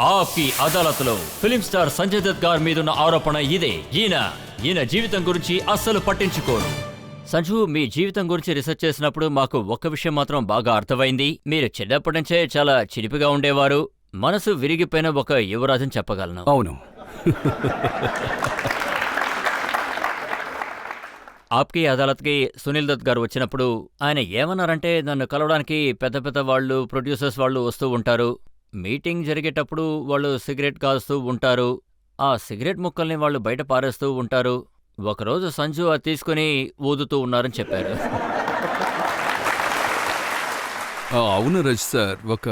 ఆప్కి అదాలత్లో film star Sanjay Dutt గారి మీదున్న ఆరోపణ ఇదే. ఈయన జీవితం గురించి అస్సలు పట్టించుకోరు. సంజు, మీ జీవితం గురించి రీసెర్చ్ చేసినప్పుడు మాకు ఒక్క విషయం మాత్రం బాగా అర్థమైంది. మీరు చిన్నప్పటి నుంచే చాలా చిలిపిగా ఉండేవారు. మనసు విరిగిపోయిన ఒక యువరాజని చెప్పగలను. అవును. ఆప్కి అదాలత్కి సునీల్ దత్ గారు వచ్చినప్పుడు ఆయన ఏమన్నారంటే, నన్ను కలవడానికి పెద్ద పెద్ద వాళ్ళు, ప్రొడ్యూసర్స్ వాళ్ళు వస్తూ ఉంటారు. మీటింగ్ జరిగేటప్పుడు వాళ్ళు సిగరెట్ కాల్స్తూ ఉంటారు. ఆ సిగరెట్ ముక్కల్ని వాళ్ళు బయట పారేస్తూ ఉంటారు. ఒకరోజు సంజు అది తీసుకుని ఊదుతూ ఉన్నారని చెప్పారు. అవును రజ్ సార్, ఒక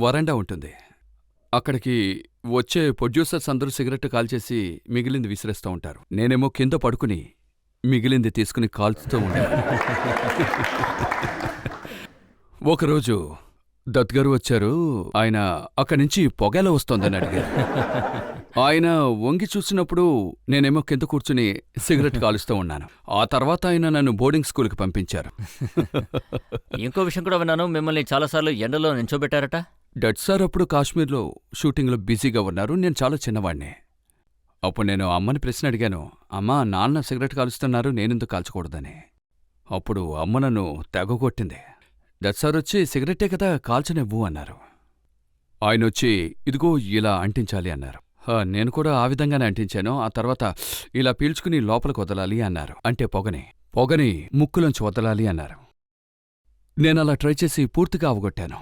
వరండా ఉంటుంది. అక్కడికి వచ్చే ప్రొడ్యూసర్స్ అందరూ సిగరెట్ కాల్చేసి మిగిలింది విసిరేస్తూ ఉంటారు. నేనేమో కింద పడుకుని మిగిలింది తీసుకుని కాల్చుతూ ఉండేవాడిని. ఒకరోజు దత్ గారు వచ్చారు. ఆయన అక్కడి నుంచి పొగెలా వస్తోందని అడిగారు. ఆయన వంగి చూసినప్పుడు నేనేమో కింద కూర్చుని సిగరెట్ కాలుస్తూ ఉన్నాను. ఆ తర్వాత ఆయన నన్ను బోర్డింగ్ స్కూల్కి పంపించారు. ఇంకో విషయం కూడా విన్నాను, మిమ్మల్ని చాలాసార్లు ఎండలో నించోబెట్టారట. దట్ సార్ అప్పుడు కాశ్మీర్లో షూటింగ్లో బిజీగా ఉన్నారు. నేను చాలా చిన్నవాడిని. అప్పుడు నేను అమ్మని ప్రశ్న అడిగాను, అమ్మా, నాన్న సిగరెట్ కాలుస్తున్నారు, నేనెందుకు కాల్చకూడదని. అప్పుడు అమ్మ నన్ను తెగ కొట్టింది. దట్ సార్ వచ్చి, సిగరెట్టే కదా, కాల్చనివ్వు అన్నారు. ఆయన వచ్చి, ఇదిగో ఇలా అంటించాలి అన్నారు. నేను కూడా ఆ విధంగానే అంటించాను. ఆ తర్వాత ఇలా పీల్చుకుని లోపలికి వదలాలి అన్నారు. అంటే పొగని ముక్కులోంచి వదలాలి అన్నారు. నేనలా ట్రై చేసి పూర్తిగా అవగొట్టాను.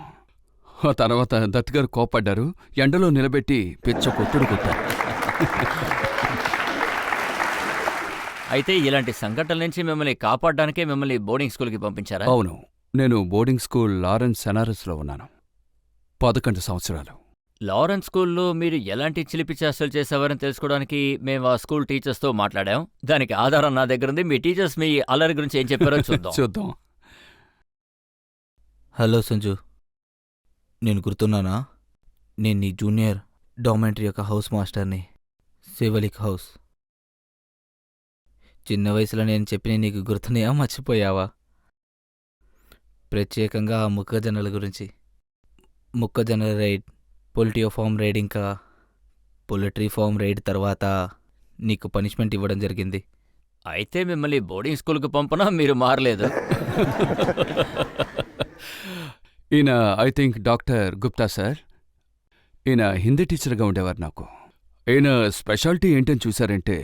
ఆ తర్వాత దత్ గారు కోప్పడ్డారు. ఎండలో నిలబెట్టి పిచ్చ కొట్టుడు కొట్టారు. అయితే ఇలాంటి సంఘటనల నుంచి మిమ్మల్ని కాపాడడానికే మిమ్మల్ని బోర్డింగ్ స్కూల్కి పంపించారా? అవును. నేను బోర్డింగ్ స్కూల్ లారెన్స్ సెనారస్లో ఉన్నాను. 11 సంవత్సరాలు. లారెన్స్ స్కూల్లో మీరు ఎలాంటి చిలిపి చేష్టలు చేసేవారని తెలుసుకోవడానికి మేము ఆ స్కూల్ టీచర్స్తో మాట్లాడాం. దానికి ఆధారం నా దగ్గరుంది. మీ టీచర్స్ మీ అల్లరి గురించి ఏం చెప్పారో చూద్దాం. హలో సంజు, నేను గుర్తున్నానా? నేను నీ జూనియర్ డామెంటరీ యొక్క హౌస్ మాస్టర్ని, శివలిక్ హౌస్. చిన్న వయసులో నేను చెప్పిన నీకు గుర్తున్నాయా, మర్చిపోయావా? ప్రత్యేకంగా ఆ మొక్కజొన్నల గురించి. మొక్కజొన్నల రైడ్, పొలిటియో ఫామ్ రైడ్, ఇంకా పొలిటరీ ఫామ్ రైడ్ తర్వాత నీకు పనిష్మెంట్ ఇవ్వడం జరిగింది. అయితే మిమ్మల్ని బోర్డింగ్ స్కూల్కి పంపనా మీరు మారలేదు? ఈయన I think doctor Gupta sir. ఈయన హిందీ టీచర్గా ఉండేవారు నాకు. ఈయన స్పెషాలిటీ ఏంటని చూశారంటే,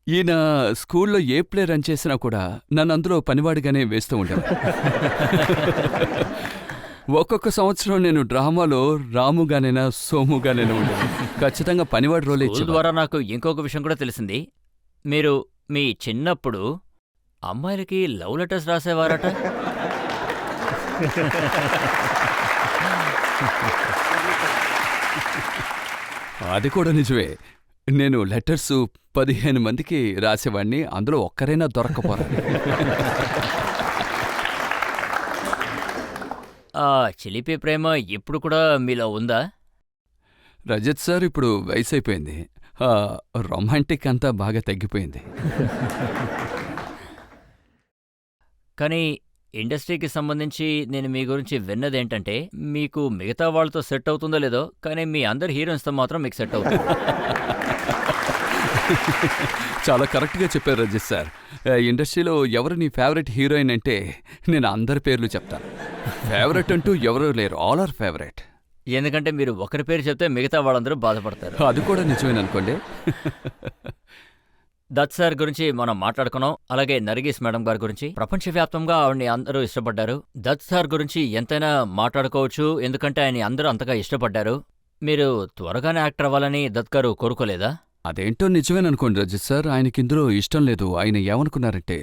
ఈయన స్కూల్లో ఏ ప్లే రన్ చేసినా కూడా నన్ను అందులో పనివాడిగానే వేస్తూ ఉండేవారు. ఒక్కొక్క సంవత్సరం నేను డ్రామాలో రాముగానైనా సోముగానైనా ఉండేది. ఖచ్చితంగా పనివాడి రోల్ స్కూల్ ద్వారా నాకు ఇంకొక విషయం కూడా తెలిసింది. మీరు మీ చిన్నప్పుడు అమ్మాయిలకి లవ్ లెటర్స్ రాసేవారట. అది కూడా నిజమే. నేను లెటర్స్ 15 మందికి రాసేవాడిని. అందులో ఒక్కరైనా దొరక్కపోరా. ఆ చిలిపి ప్రేమ ఇప్పుడు కూడా మీలో ఉందా? రజత్ సార్, ఇప్పుడు వయసు అయిపోయింది. రొమాంటిక్ అంతా బాగా తగ్గిపోయింది. కానీ ఇండస్ట్రీకి సంబంధించి నేను మీ గురించి విన్నదేంటంటే, మీకు మిగతా వాళ్ళతో సెట్ అవుతుందో లేదో కానీ మీ అందరి హీరోయిన్స్తో మాత్రం మీకు సెట్ అవుతుంది. చాలా కరెక్ట్గా చెప్పారు రజత్ సార్. ఇండస్ట్రీలో ఎవరు నీ ఫేవరెట్ హీరోయిన్ అంటే నేను అందరి పేర్లు చెప్తాను. ఫేవరెట్ అంటూ ఎవరూ లేరు, ఆల్ ఆర్ ఫేవరెట్. ఎందుకంటే మీరు ఒకరి పేరు చెప్తే మిగతా వాళ్ళందరూ బాధపడతారు. అది కూడా నిజమేననుకోండి. దత్ సార్ గురించి మనం మాట్లాడుకున్నాం. అలాగే నర్గీస్ మేడం గారి గురించి. ప్రపంచవ్యాప్తంగా ఆవిడ్ని అందరూ ఇష్టపడ్డారు. దత్ సార్ గురించి ఎంతైనా మాట్లాడుకోవచ్చు, ఎందుకంటే ఆయన అందరూ అంతగా ఇష్టపడ్డారు. మీరు త్వరగానే యాక్టర్ అవ్వాలని దత్ గారు కోరుకోలేదా? అదేంటో నిజమేననుకోండి రజత్ సార్. ఆయనకి ఇందులో ఇష్టం లేదు. ఆయన ఏమనుకున్నారంటే,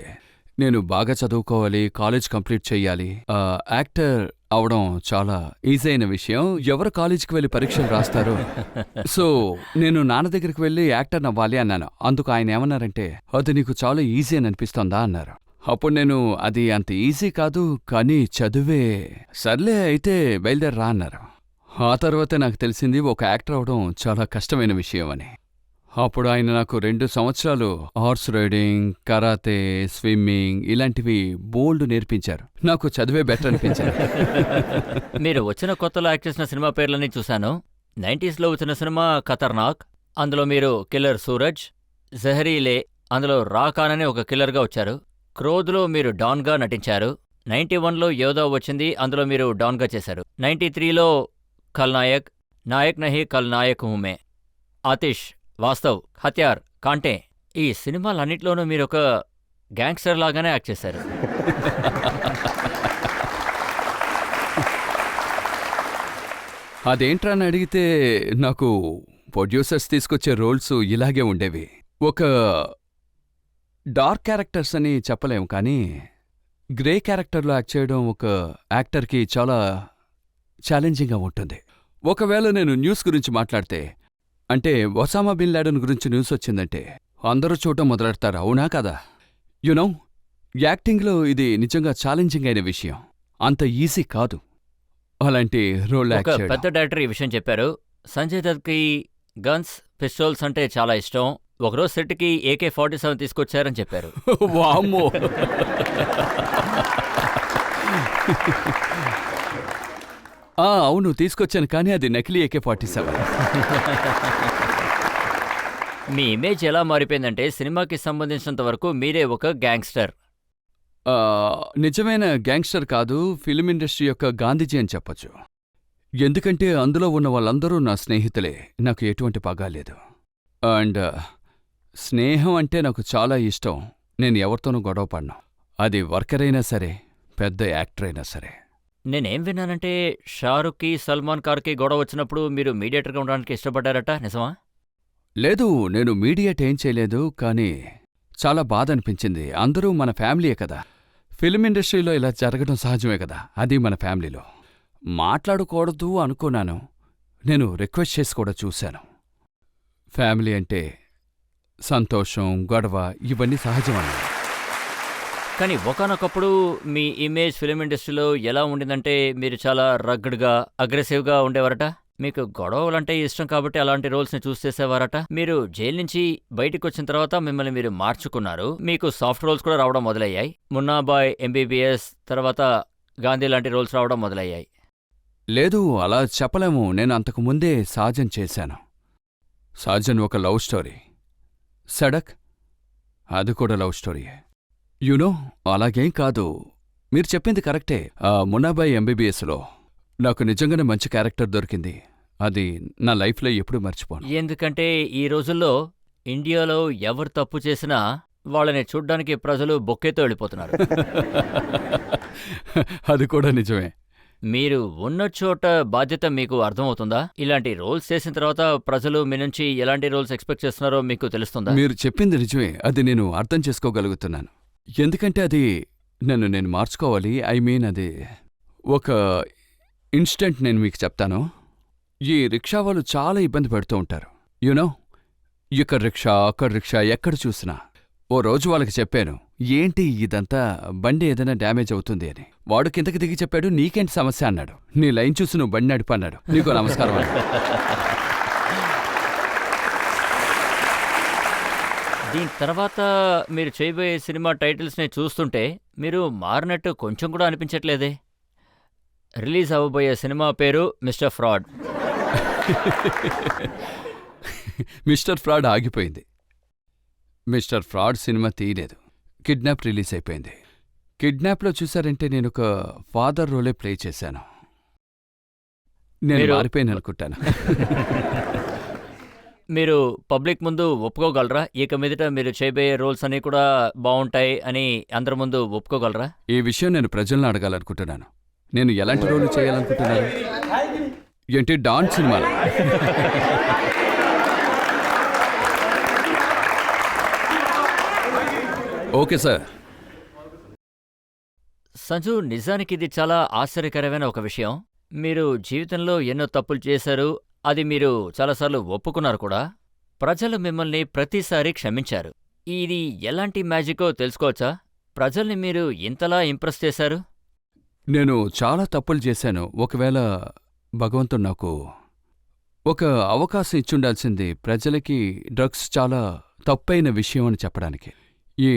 నేను బాగా చదువుకోవాలి, కాలేజ్ కంప్లీట్ చెయ్యాలి, యాక్టర్ అవడం చాలా ఈజీ అయిన విషయం, ఎవరు కాలేజీకి వెళ్ళి పరీక్షలు రాస్తారు, సో నేను నాన్న దగ్గరికి వెళ్ళి యాక్టర్ అవ్వాలి అన్నాను. అందుకు ఆయన ఏమన్నారంటే, అది నీకు చాలా ఈజీ అని అనిపిస్తోందా అన్నారు. అప్పుడు నేను, అది అంత ఈజీ కాదు, కానీ చదువే, సర్లే అయితే బయలుదేరరా అన్నారు. ఆ తర్వాతే నాకు తెలిసింది ఒక యాక్టర్ అవడం చాలా కష్టమైన విషయం అని. అప్పుడు ఆయన నాకు 2 సంవత్సరాలు హార్స్ రైడింగ్, కరాతే, స్విమ్మింగ్ ఇలాంటివి బోల్డ్ నేర్పించారు. నాకు చదివే బెటర్ అనిపించారు. మీరు వచ్చిన కొత్తలో యాక్ట్ చేసిన సినిమా పేర్లన్నీ చూశాను. 90స్లో వచ్చిన సినిమా ఖతర్నాక్, అందులో మీరు కిల్లర్ సూరజ్. జహరీలే, అందులో రాఖాన్ అనే ఒక కిల్లర్గా వచ్చారు. క్రోధ్లో మీరు డాన్గా నటించారు. 91లో యోధా వచ్చింది, అందులో మీరు డాన్గా చేశారు. 93లో ఖల్నాయక్, నాయక్ నహీ ఖల్నాయక్ హూ మే, ఆతిష్, వాస్తవ్, హత్యార్, కాంటే, ఈ సినిమాలన్నిట్లోనూ మీరొక గ్యాంగ్స్టర్ లాగానే యాక్ట్ చేశారు. అదేంట్రా అని అడిగితే నాకు ప్రొడ్యూసర్స్ తీసుకొచ్చే రోల్స్ ఇలాగే ఉండేవి. ఒక డార్క్ క్యారెక్టర్స్ అని చెప్పలేము, కానీ గ్రే క్యారెక్టర్లో యాక్ట్ చేయడం ఒక యాక్టర్కి చాలా ఛాలెంజింగ్గా ఉంటుంది. ఒకవేళ నేను న్యూస్ గురించి మాట్లాడితే, అంటే ఒసామా బిన్ లాడెన్ గురించి న్యూస్ వచ్చిందంటే అందరూ చూడటం మొదలెడతారు, అవునా కదా? యునో, యాక్టింగ్లో ఇది నిజంగా ఛాలెంజింగ్ అయిన విషయం, అంత ఈజీ కాదు అలాంటి రోల్ ఒక యాక్ట్ చేయడం. పెద్ద డైరెక్టర్ ఈ విషయం చెప్పారు. సంజయ్ దత్కి గన్స్, పిస్టోల్స్ అంటే చాలా ఇష్టం. ఒకరోజు సెట్కి AK-47 తీసుకొచ్చారని చెప్పారు. వామ్మో! అవును, తీసుకొచ్చాను, కానీ అది నకిలీ AK-47. మీ ఇమేజ్ ఎలా మారిపోయిందంటే సినిమాకి సంబంధించినంత వరకు మీరే ఒక గ్యాంగ్స్టర్. నిజమైన గ్యాంగ్స్టర్ కాదు, ఫిల్మ్ ఇండస్ట్రీ యొక్క గాంధీజీ అని చెప్పొచ్చు. ఎందుకంటే అందులో ఉన్న వాళ్ళందరూ నా స్నేహితులే, నాకు ఎటువంటి పగా లేదు. అండ్ స్నేహం అంటే నాకు చాలా ఇష్టం. నేను ఎవరితోనూ గొడవ పడను, అది వర్కర్ అయినా సరే, పెద్ద యాక్టర్ అయినా సరే. నేనేం విన్నానంటే షారుఖ్కి, సల్మాన్ ఖాన్కి గొడవ వచ్చినప్పుడు మీరు మీడియేటర్గా ఉండడానికి ఇష్టపడ్డారట, నిజమా? లేదు, నేను మీడియేట్ ఏం చేయలేదు, కానీ చాలా బాధ అనిపించింది. అందరూ మన ఫ్యామిలీయే కదా. ఫిల్మ్ ఇండస్ట్రీలో ఇలా జరగడం సహజమే కదా, అది మన ఫ్యామిలీలో. మాట్లాడకూడదు అనుకున్నాను, నేను రిక్వెస్ట్ చేసి కూడా చూశాను. ఫ్యామిలీ అంటే సంతోషం, గొడవ ఇవన్నీ సహజమన్నా. కానీ ఒకానొకప్పుడు మీ ఇమేజ్ ఫిల్మ్ ఇండస్ట్రీలో ఎలా ఉండిందంటే మీరు చాలా రగ్డ్గా, అగ్రెసివ్గా ఉండేవారట. మీకు గొడవలంటే ఇష్టం కాబట్టి అలాంటి రోల్స్ని చూస్ చేసేవారట. మీరు జైలు నుంచి బయటికి వచ్చిన తర్వాత మిమ్మల్ని మీరు మార్చుకున్నారు. మీకు సాఫ్ట్ రోల్స్ కూడా రావడం మొదలయ్యాయి. మున్నాబాయ్, MBBS, తర్వాత గాంధీ లాంటి రోల్స్ రావడం మొదలయ్యాయి. లేదు, అలా చెప్పలేము. నేను అంతకు ముందే సాజన్ చేశాను. సాజన్ ఒక లవ్ స్టోరీ. సడక్, అది కూడా లవ్ స్టోరీయే. యునో, అలాగేం కాదు, మీరు చెప్పింది కరెక్టే. మున్నాబాయ్ MBBSలో నాకు నిజంగానే మంచి క్యారెక్టర్ దొరికింది. అది నా లైఫ్లో ఎప్పుడూ మర్చిపోను. ఎందుకంటే ఈ రోజుల్లో ఇండియాలో ఎవరు తప్పు చేసినా వాళ్ళని చూడ్డానికి ప్రజలు బొక్కేతో వెళ్ళిపోతున్నారు. అది కూడా నిజమే. మీరు ఉన్న చోట బాధ్యత మీకు అర్థమవుతుందా? ఇలాంటి రోల్స్ చేసిన తర్వాత ప్రజలు మీ నుంచి ఎలాంటి రోల్స్ ఎక్స్పెక్ట్ చేస్తున్నారో మీకు తెలుస్తుందా? మీరు చెప్పింది నిజమే, అది నేను అర్థం చేసుకోగలుగుతున్నాను. ఎందుకంటే అది నేను మార్చుకోవాలి. అది ఒక ఇన్స్టెంట్ నేను మీకు చెప్తాను. ఈ రిక్షా వాళ్ళు చాలా ఇబ్బంది పెడుతూ ఉంటారు. యునో, ఇక్కడ రిక్షా, అక్కడ రిక్షా, ఎక్కడ చూసినా. ఓ రోజు వాళ్ళకి చెప్పాను, ఏంటి ఇదంతా, బండి ఏదైనా డ్యామేజ్ అవుతుంది అని. వాడు కిందకి దిగి చెప్పాడు, నీకేంటి సమస్య అన్నాడు. నీ లైన్ చూసి నువ్వు బండి నడిపు అన్నాడు. నీకు నమస్కారం అన్నాడు. దీని తర్వాత మీరు చేయబోయే సినిమా టైటిల్స్ని చూస్తుంటే మీరు మారినట్టు కొంచెం కూడా అనిపించట్లేదే. రిలీజ్ అవ్వబోయే సినిమా పేరు మిస్టర్ ఫ్రాడ్. మిస్టర్ ఫ్రాడ్ ఆగిపోయింది. మిస్టర్ ఫ్రాడ్ సినిమా తీయలేదు. కిడ్నాప్ రిలీజ్ అయిపోయింది. కిడ్నాప్లో చూశారంటే నేనొక ఫాదర్ రోలే ప్లే చేశాను. నేను మారిపోయాను అనుకుంటాను. మీరు పబ్లిక్ ముందు ఒప్పుకోగలరా? ఇక మీదట మీరు చేయబోయే రోల్స్ అన్నీ కూడా బాగుంటాయి అని అందరి ముందు ఒప్పుకోగలరా? ఈ విషయం నేను ప్రజలను అడగాలనుకుంటున్నాను. నేను ఎలాంటి రోలు చేయాలనుకుంటున్నాను? ఏంటి, డాన్ సినిమాలో? Okay sir. సంజు, నిజానికి ఇది చాలా ఆశ్చర్యకరమైన ఒక విషయం. మీరు జీవితంలో ఎన్నో తప్పులు చేశారు, అది మీరు చాలాసార్లు ఒప్పుకున్నారు కూడా. ప్రజలు మిమ్మల్ని ప్రతిసారి క్షమించారు. ఇది ఎలాంటి మ్యాజికో తెలుసుకోవచ్చా? ప్రజల్ని మీరు ఇంతలా ఇంప్రెస్ చేశారు? నేను చాలా తప్పులు చేశాను. ఒకవేళ భగవంతుడు నాకు ఒక అవకాశం ఇచ్చుండాల్సింది, ప్రజలకి డ్రగ్స్ చాలా తప్పైన విషయం అని చెప్పడానికి. ఈ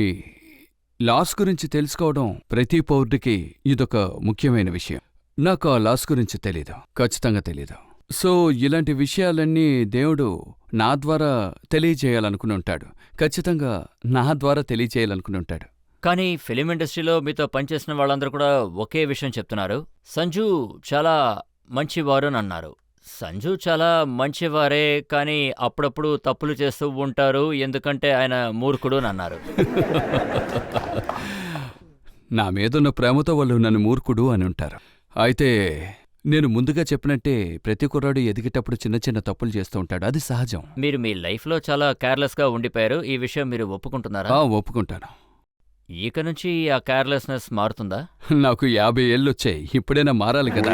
లాస్ గురించి తెలుసుకోవడం ప్రతి పౌరుడికి ఇదొక ముఖ్యమైన విషయం. నాకు ఆ లాస్ గురించి తెలీదు, ఖచ్చితంగా తెలీదు. సో ఇలాంటి విషయాలన్నీ దేవుడు నా ద్వారా తెలియజేయాలనుకుని ఉంటాడు. ఖచ్చితంగా నా ద్వారా తెలియజేయాలనుకుని ఉంటాడు. కానీ ఫిలిం ఇండస్ట్రీలో మీతో పనిచేసిన వాళ్ళందరూ కూడా ఒకే విషయం చెప్తున్నారు. సంజు చాలా మంచివారు అని అన్నారు. సంజు చాలా మంచివారే, కానీ అప్పుడప్పుడు తప్పులు చేస్తూ ఉంటారు, ఎందుకంటే ఆయన మూర్ఖుడు అని అన్నారు. నా మీదున్న ప్రేమతో వాళ్ళు నన్ను మూర్ఖుడు అని ఉంటారు. అయితే నేను ముందుగా చెప్పినట్టే ప్రతి కుర్రాడు ఎదిగేటప్పుడు చిన్న చిన్న తప్పులు చేస్తూ ఉంటాడు. అది సహజం. మీరు మీ లైఫ్లో చాలా కేర్లెస్గా ఉండిపోయారు. ఈ విషయం మీరు ఒప్పుకుంటున్నారా? ఒప్పుకుంటాను. ఇక నుంచి ఆ కేర్లెస్నెస్ మారుతుందా? నాకు 50 ఏళ్ళొచ్చాయి. ఇప్పుడైనా మారాలి కదా.